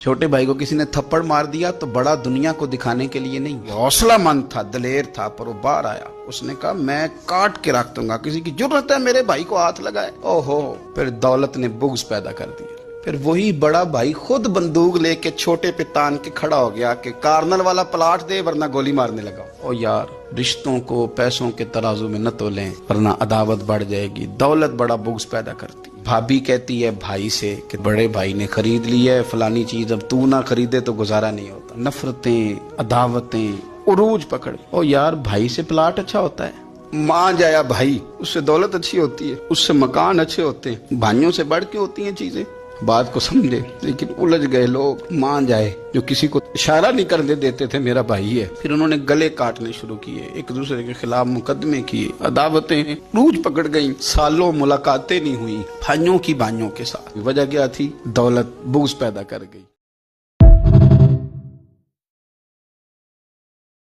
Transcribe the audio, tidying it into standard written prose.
چھوٹے بھائی کو کسی نے تھپڑ مار دیا تو بڑا دنیا کو دکھانے کے لیے نہیں، حوصلہ مند تھا، دلیر تھا، پر وہ باہر آیا، اس نے کہا میں کاٹ کے رکھ دوں گا، کسی کی جرت ہے میرے بھائی کو ہاتھ لگائے؟ اوہو، پھر دولت نے بغض پیدا کر دیا۔ پھر وہی بڑا بھائی خود بندوق لے کے چھوٹے پہ تان کے کھڑا ہو گیا کہ کارنل والا پلاٹ دے ورنہ گولی مارنے لگا۔ او یار، رشتوں کو پیسوں کے ترازو میں نہ تولیں ورنہ عداوت بڑھ جائے گی۔ دولت بڑا بغض پیدا کرتی۔ بھابھی کہتی ہے بھائی سے کہ بڑے بھائی نے خرید لی ہے فلانی چیز، اب تو نہ خریدے تو گزارا نہیں ہوتا۔ نفرتیں، عداوتیں عروج پکڑ۔ او یار، بھائی سے پلاٹ اچھا ہوتا ہے، ماں جایا بھائی، اس سے دولت اچھی ہوتی ہے، اس سے مکان اچھے ہوتے ہیں، بھائیوں سے بڑھ کے ہوتی ہیں چیزیں۔ بات کو سمجھے، لیکن الجھ گئے لوگ۔ مان جائے جو کسی کو اشارہ نہیں کرنے دیتے تھے میرا بھائی ہے، پھر انہوں نے گلے کاٹنے شروع کیے، ایک دوسرے کے خلاف مقدمے کیے، عداوتیں روج پکڑ گئیں، سالوں ملاقاتیں نہیں ہوئی بھائیوں کی بھائیوں کے ساتھ۔ وجہ کیا تھی؟ دولت بغض پیدا کر گئی۔